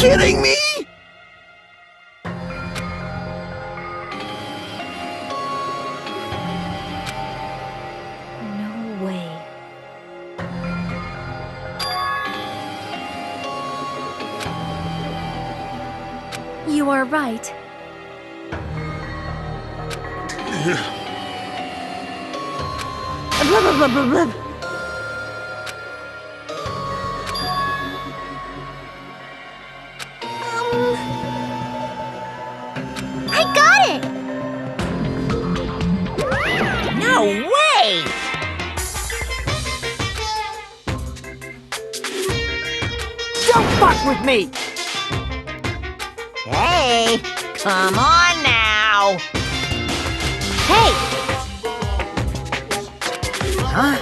kidding me? No way. You are right. Blah, blah, blah, blah, blah. I got it! No way! Don't fuck with me! Hey, come on now! Hey! Huh?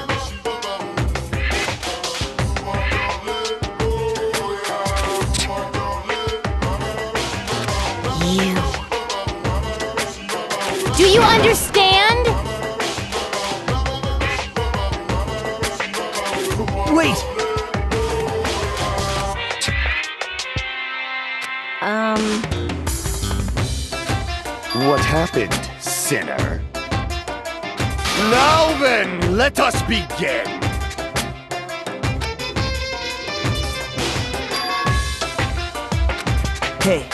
You. Do you understand? Wait! What happened, sinner? Now then, let us begin! Hey,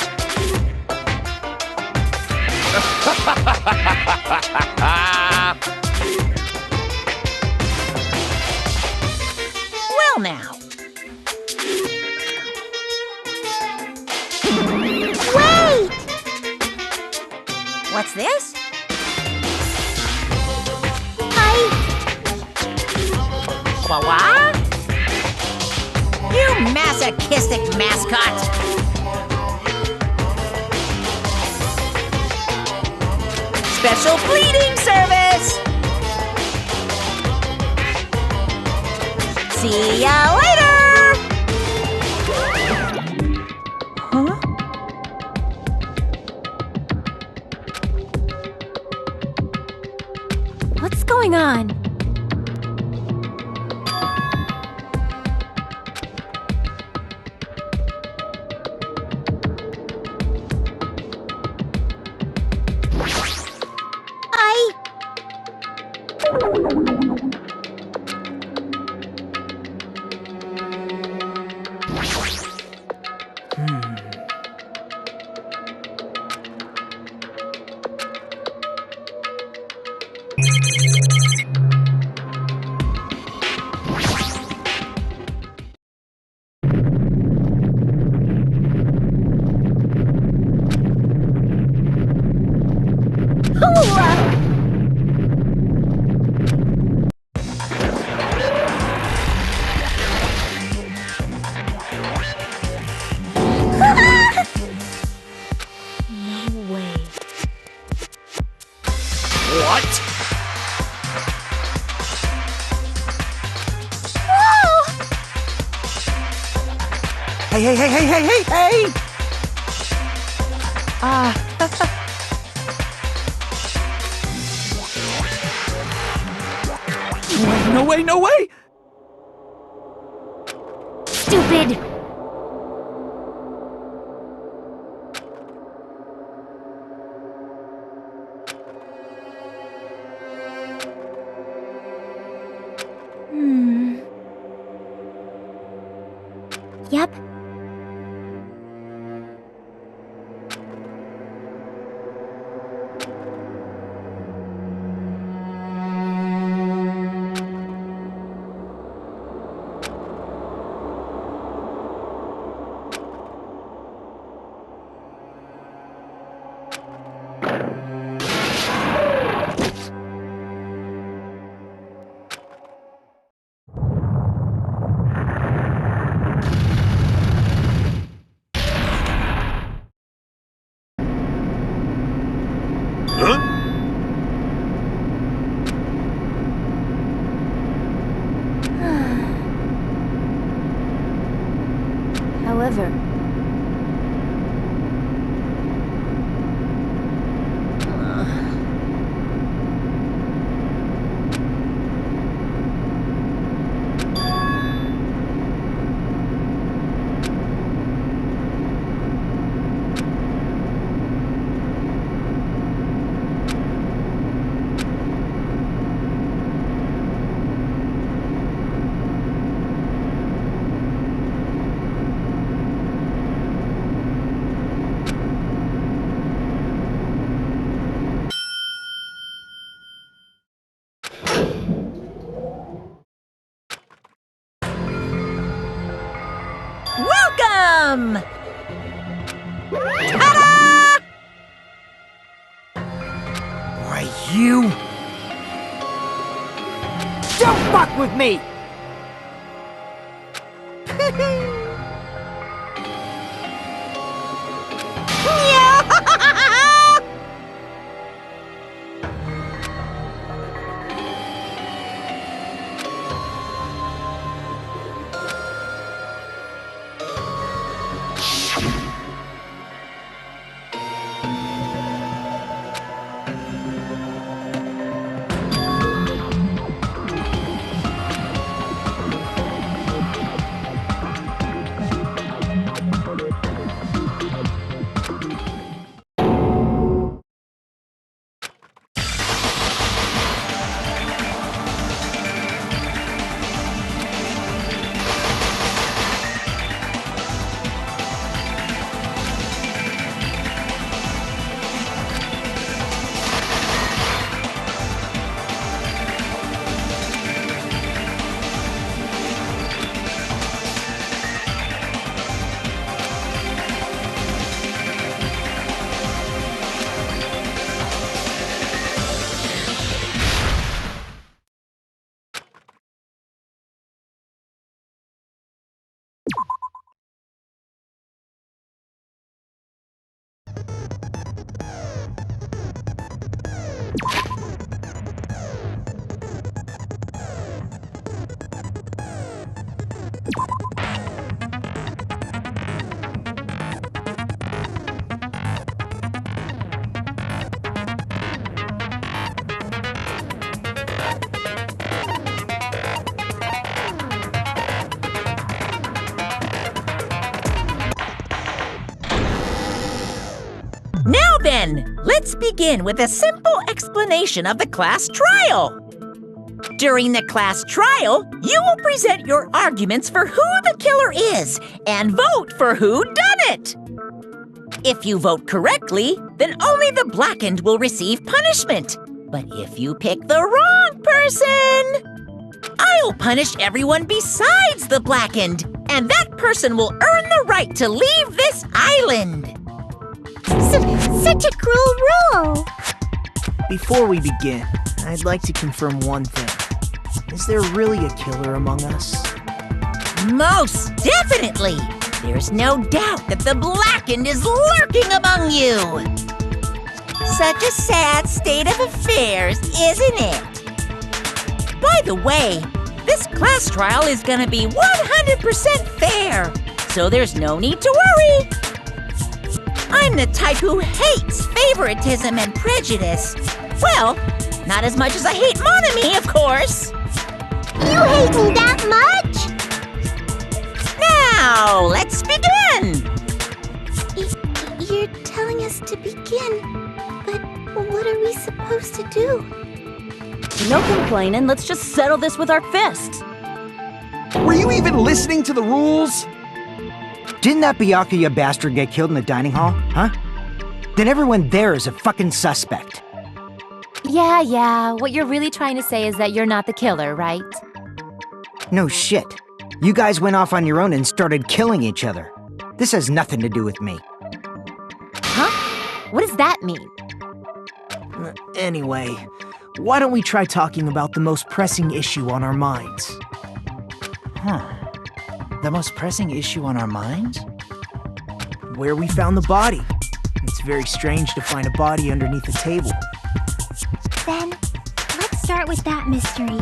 Well now. Wait! What's this? What? You masochistic mascot! Special bleeding service! See ya later! huh? What's going on? No way. What? Hey, hey, hey, hey, hey, hey, hey! No way, no way! Stupid! Yep. Huh? However, him! Ta-da! Why, you... Don't fuck with me! Now then, let's begin with a simple explanation of the class trial. During the class trial, you will present your arguments for who the killer is and vote for who done it. If you vote correctly, then only the blackened will receive punishment. But if you pick the wrong person, I'll punish everyone besides the blackened, and that person will earn the right to leave this island. Such a cruel rule! Before we begin, I'd like to confirm one thing. Is there really a killer among us? Most definitely! There's no doubt that the blackened is lurking among you! Such a sad state of affairs, isn't it? By the way, this class trial is gonna be 100% fair, so there's no need to worry. I'm the type who hates favoritism and prejudice. Well, not as much as I hate Monami, of course. You hate me that much? Now, let's begin! You're telling us to begin, but what are we supposed to do? No complaining, let's just settle this with our fists. Were you even listening to the rules? Didn't that Byakuya bastard get killed in the dining hall, huh? Then everyone there is a fucking suspect. Yeah, what you're really trying to say is that you're not the killer, right? No shit. You guys went off on your own and started killing each other. This has nothing to do with me. Huh? What does that mean? Anyway, why don't we try talking about the most pressing issue on our minds? The most pressing issue on our minds? Where we found the body. It's very strange to find a body underneath a table. Then, let's start with that mystery.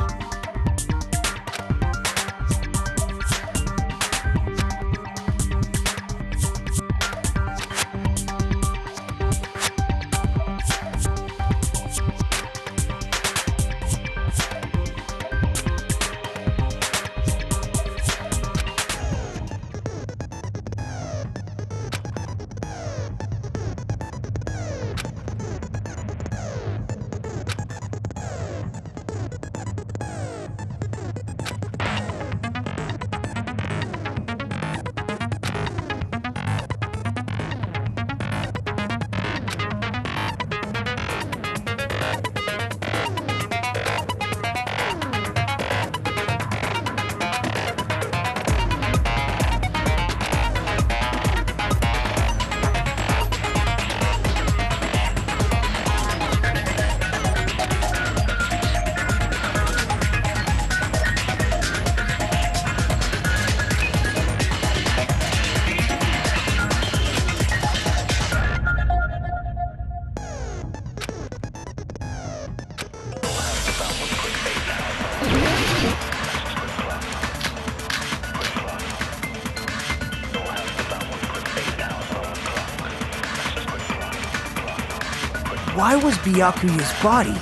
Why was Byakuya's body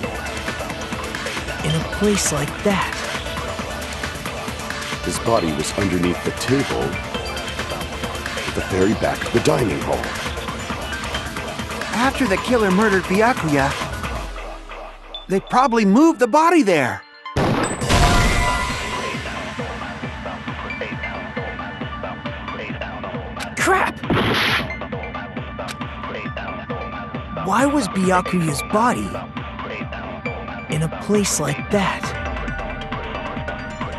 in a place like that? His body was underneath the table at the very back of the dining hall. After the killer murdered Byakuya, they probably moved the body there. Crap! Why was Byakuya's body in a place like that?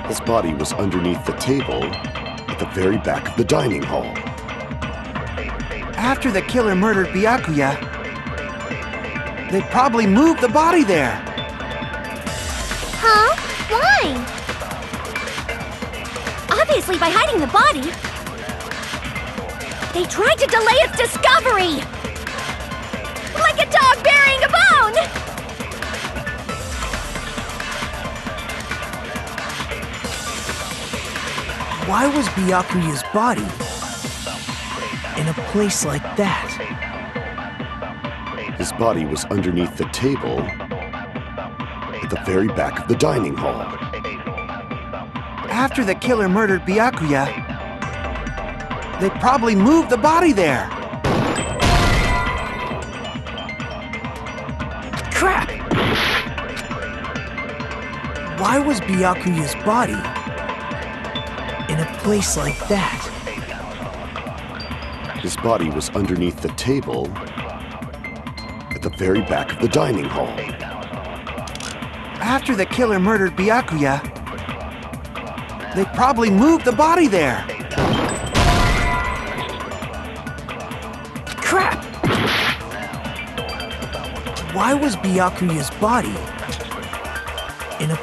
His body was underneath the table at the very back of the dining hall. After the killer murdered Byakuya, they probably moved the body there. Huh? Why? Obviously by hiding the body. They tried to delay its discovery! Like a dog burying a bone! Why was Byakuya's body in a place like that? His body was underneath the table at the very back of the dining hall. After the killer murdered Byakuya, they probably moved the body there. Crap! Why was Byakuya's body in a place like that? His body was underneath the table at the very back of the dining hall. After the killer murdered Byakuya, they probably moved the body there. Crap! Why was Byakuya's body in a...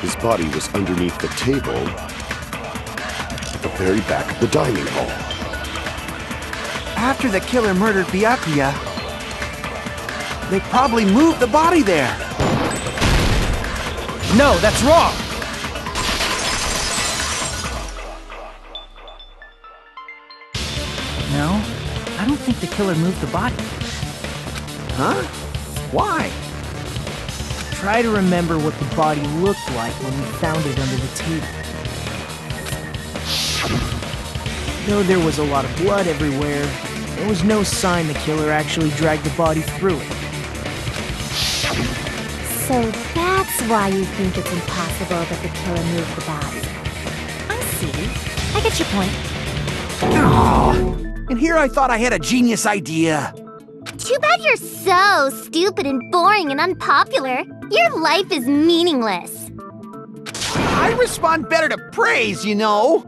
His body was underneath the table at the very back of the dining hall. After the killer murdered Byakuya, they probably moved the body there. No, that's wrong! No, I don't think the killer moved the body. Huh? Why? Try to remember what the body looked like when we found it under the table. Though there was a lot of blood everywhere, there was no sign the killer actually dragged the body through it. So that's why you think it's impossible that the killer moved the body. I see. I get your point. And here I thought I had a genius idea. Too bad you're so stupid and boring and unpopular. Your life is meaningless. I respond better to praise, you know.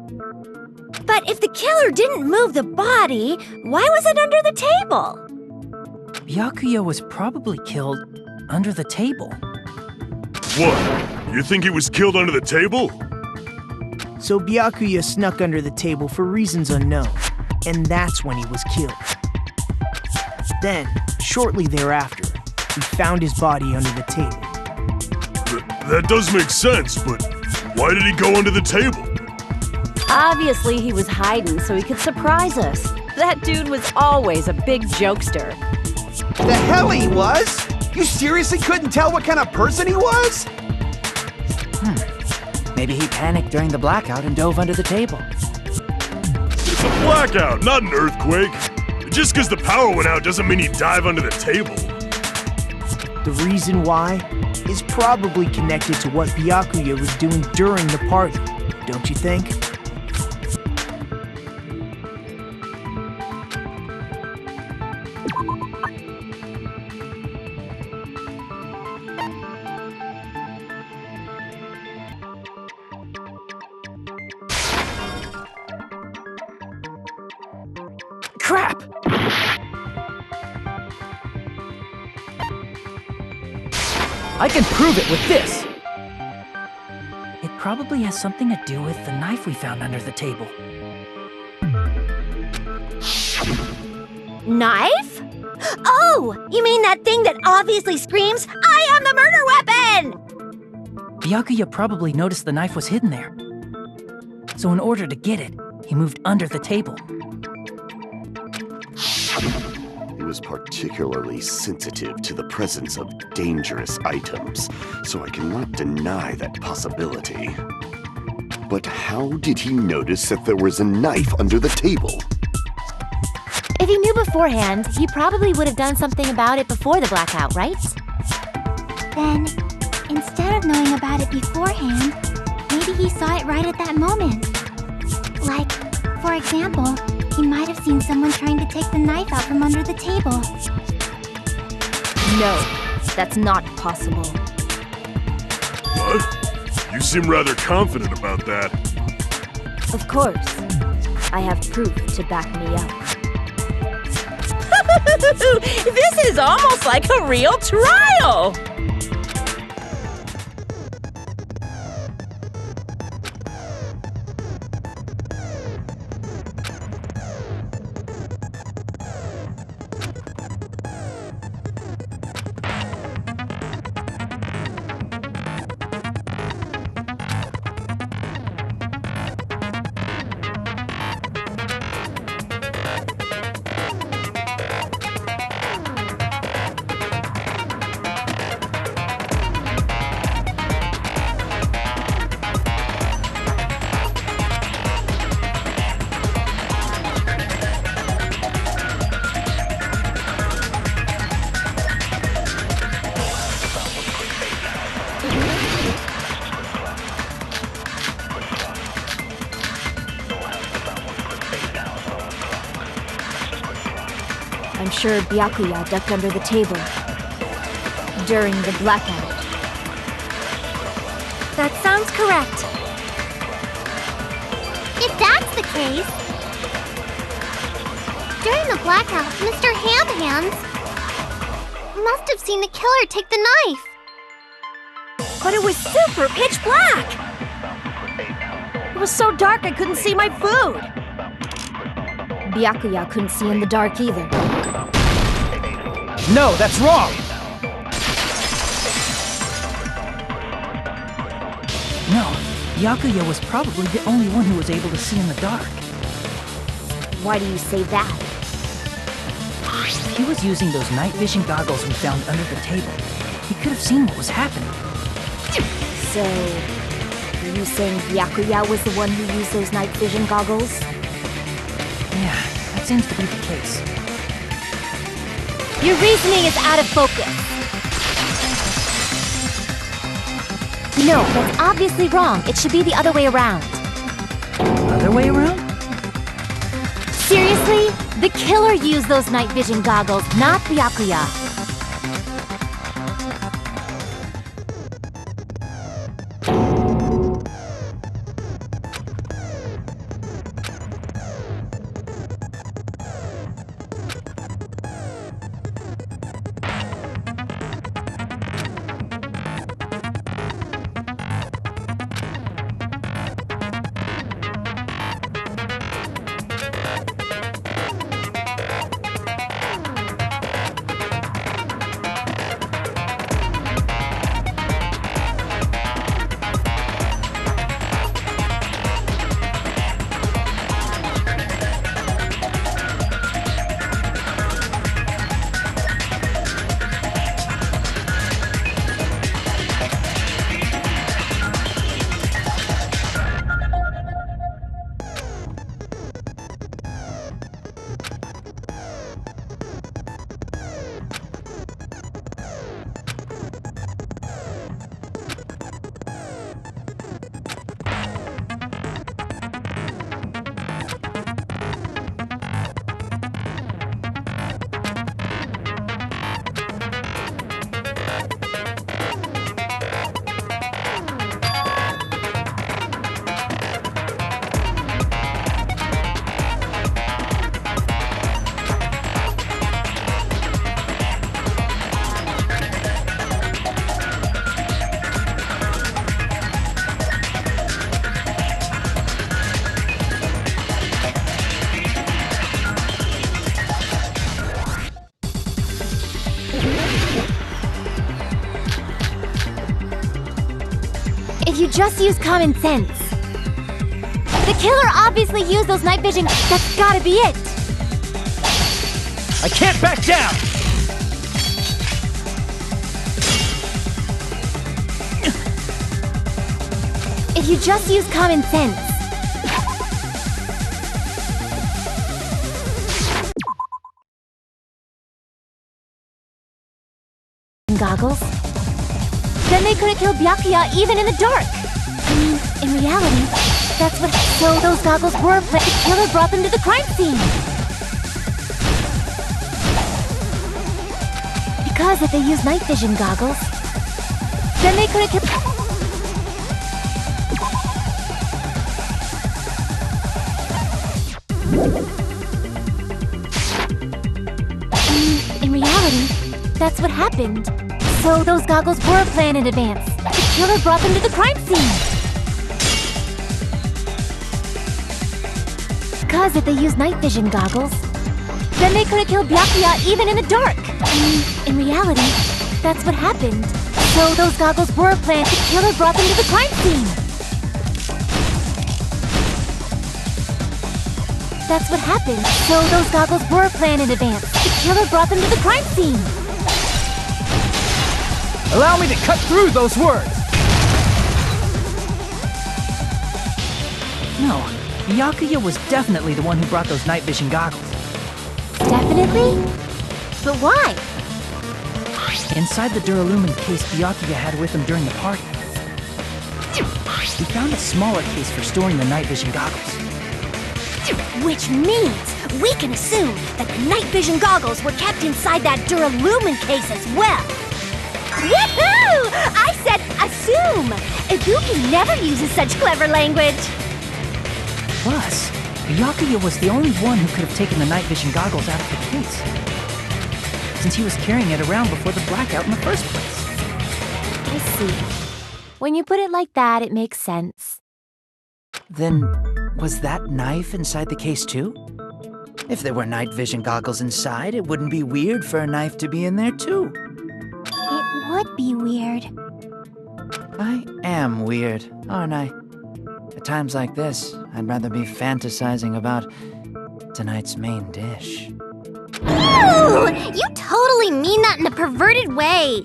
But if the killer didn't move the body, why was it under the table? Byakuya was probably killed under the table. What? You think he was killed under the table? So Byakuya snuck under the table for reasons unknown, and that's when he was killed. Then, shortly thereafter, we found his body under the table. That does make sense, but why did he go under the table? Obviously, he was hiding so he could surprise us. That dude was always a big jokester. The hell he was? You seriously couldn't tell what kind of person he was? Maybe he panicked during the blackout and dove under the table. It's a blackout, not an earthquake. Just because the power went out doesn't mean he'd dive under the table. The reason why is probably connected to what Byakuya was doing during the party, don't you think? crap! I can prove it with this! It probably has something to do with the knife we found under the table. Knife? Oh, you mean that thing that obviously screams, "I am the murder weapon!" Byakuya probably noticed the knife was hidden there. So in order to get it, he moved under the table. He was particularly sensitive to the presence of dangerous items, so I cannot deny that possibility. But how did he notice that there was a knife under the table? If he knew beforehand, he probably would have done something about it before the blackout, right? Then, instead of knowing about it beforehand, maybe he saw it right at that moment. Like, for example, he might have seen someone trying to take the knife out from under the table. No, that's not possible. What? You seem rather confident about that. Of course. I have proof to back me up. This is almost like a real trial! I'm sure Byakuya ducked under the table during the blackout. That sounds correct. If that's the case, during the blackout, Mr. Ham must have seen the killer take the knife. But it was super pitch black! It was so dark I couldn't see my food! Byakuya couldn't see in the dark either. No, that's wrong! No, Byakuya was probably the only one who was able to see in the dark. Why do you say that? He was using those night vision goggles we found under the table. He could have seen what was happening. So, are you saying Byakuya was the one who used those night vision goggles? Yeah, that seems to be the case. Your reasoning is out of focus. No, that's obviously wrong. It should be the other way around. Other way around? Seriously? The killer used those night vision goggles, not Byakuya. just use common sense. The killer obviously used those night vision. That's gotta be it. I can't back down! If you just use common sense. Goggles? Then they couldn't kill Byakuya even in the dark. I mean, in reality, that's what. So those goggles were the killer brought them to the crime scene. Because if they used night vision goggles, then they couldn't kill. In reality, that's what happened. So those goggles were planned in advance. The killer brought them to the crime scene. Because if they used night vision goggles, then they couldn't kill Byakuya even in the dark. I mean, in reality, that's what happened. So those goggles were planned. The killer brought them to the crime scene. That's what happened. So those goggles were planned in advance. The killer brought them to the crime scene. Allow me to cut through those words! No, Byakuya was definitely the one who brought those night vision goggles. Definitely? But why? Inside the Duralumin case Byakuya had with him during the party, he found a smaller case for storing the night vision goggles. Which means we can assume that the night vision goggles were kept inside that Duralumin case as well. Woohoo! I said assume! Ibuki never uses such clever language. Plus, Byakuya was the only one who could have taken the night vision goggles out of the case, since he was carrying it around before the blackout in the first place. I see. When you put it like that, it makes sense. Then, was that knife inside the case too? If there were night vision goggles inside, it wouldn't be weird for a knife to be in there too. It would be weird. I am weird, aren't I? At times like this, I'd rather be fantasizing about tonight's main dish. Ooh! You totally mean that in a perverted way!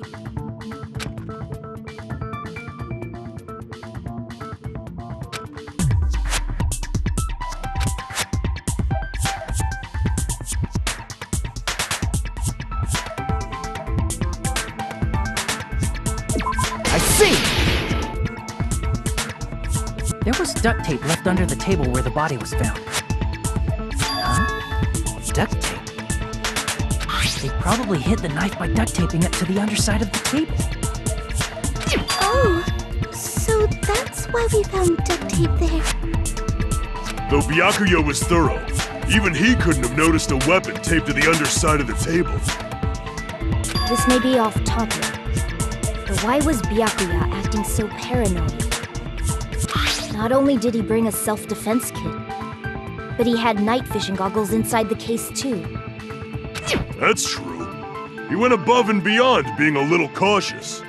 I see! There was duct tape left under the table where the body was found. Huh? Duct tape? They probably hid the knife by duct taping it to the underside of the table. Oh, so that's why we found duct tape there. Though Byakuya was thorough, even he couldn't have noticed a weapon taped to the underside of the table. This may be off topic, but why was Byakuya acting so paranoid? Not only did he bring a self-defense kit, but he had night vision goggles inside the case too. That's true. He went above and beyond being a little cautious.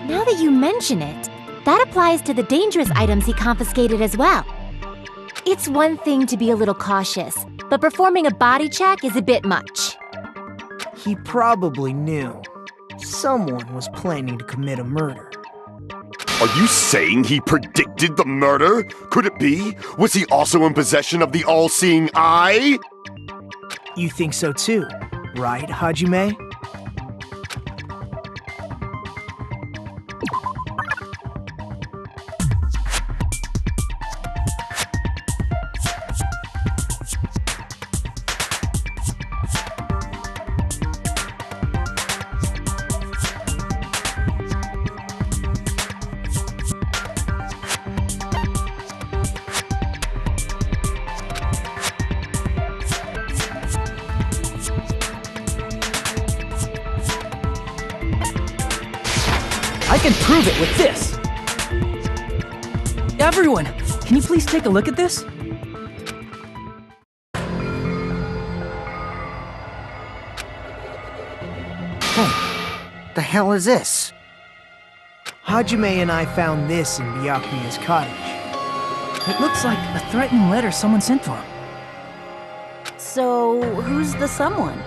Now that you mention it, that applies to the dangerous items he confiscated as well. It's one thing to be a little cautious, but performing a body check is a bit much. He probably knew. Someone was planning to commit a murder. Are you saying he predicted the murder? Could it be? Was he also in possession of the all-seeing eye? You think so too, right, Hajime? I can prove it with this! Everyone, can you please take a look at this? Hey, the hell is this? Hajime and I found this in Byakuya's cottage. It looks like a threatening letter someone sent to him. So, who's the someone?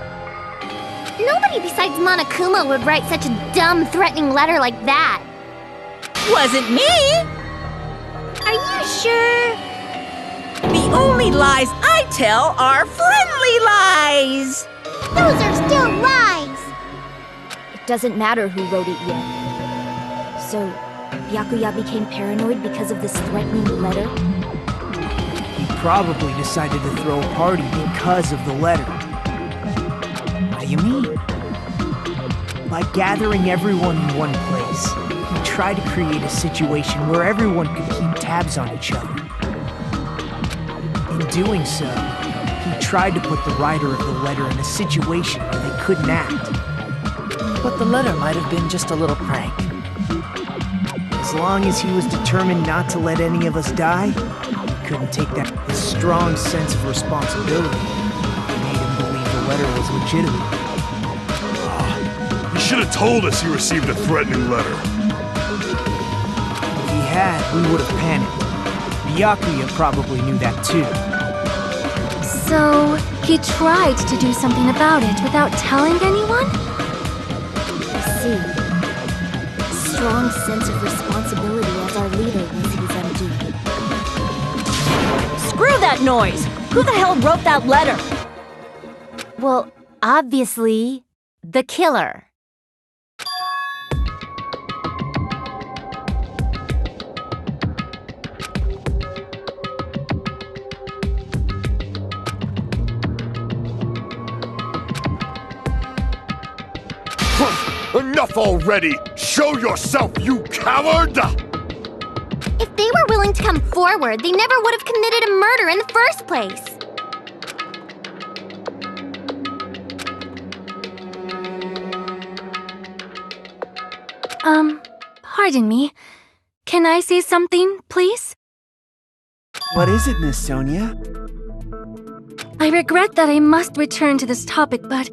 Nobody besides Monokuma would write such a dumb, threatening letter like that. Wasn't me! Are you sure? The only lies I tell are friendly lies! Those are still lies! It doesn't matter who wrote it yet. So, Byakuya became paranoid because of this threatening letter? He probably decided to throw a party because of the letter. What do you mean? By gathering everyone in one place, he tried to create a situation where everyone could keep tabs on each other. In doing so, he tried to put the writer of the letter in a situation where they couldn't act. But the letter might have been just a little prank. As long as he was determined not to let any of us die, he couldn't take that. His strong sense of responsibility made him believe the letter was legitimate. He should have told us he received a threatening letter. If he had, we would have panicked. Byakuya probably knew that too. So, he tried to do something about it without telling anyone? I see. Strong sense of responsibility as our leader was his MD. Screw that noise! Who the hell wrote that letter? Well, obviously, the killer. Enough already! Show yourself, you coward! If they were willing to come forward, they never would have committed a murder in the first place. Pardon me. Can I say something, please? What is it, Miss Sonia? I regret that I must return to this topic, but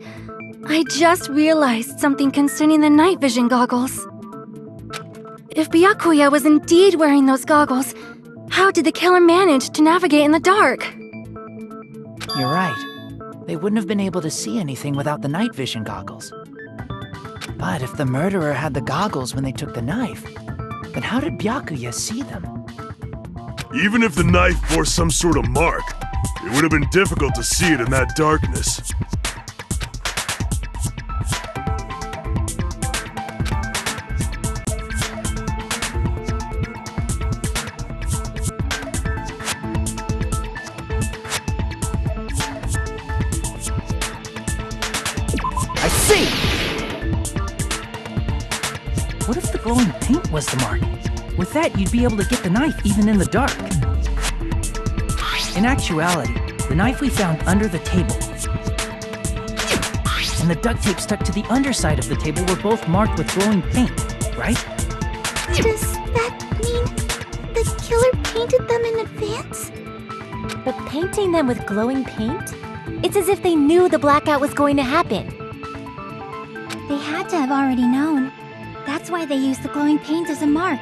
I just realized something concerning the night vision goggles. If Byakuya was indeed wearing those goggles, how did the killer manage to navigate in the dark? You're right. They wouldn't have been able to see anything without the night vision goggles. But if the murderer had the goggles when they took the knife, then how did Byakuya see them? Even if the knife bore some sort of mark, it would have been difficult to see it in that darkness. I see! What if the glowing paint was the mark? With that, you'd be able to get the knife even in the dark. In actuality, the knife we found under the table and the duct tape stuck to the underside of the table were both marked with glowing paint, right? Does that mean the killer painted them in advance? But painting them with glowing paint? It's as if they knew the blackout was going to happen. They had to have already known. That's why they used the glowing paint as a mark.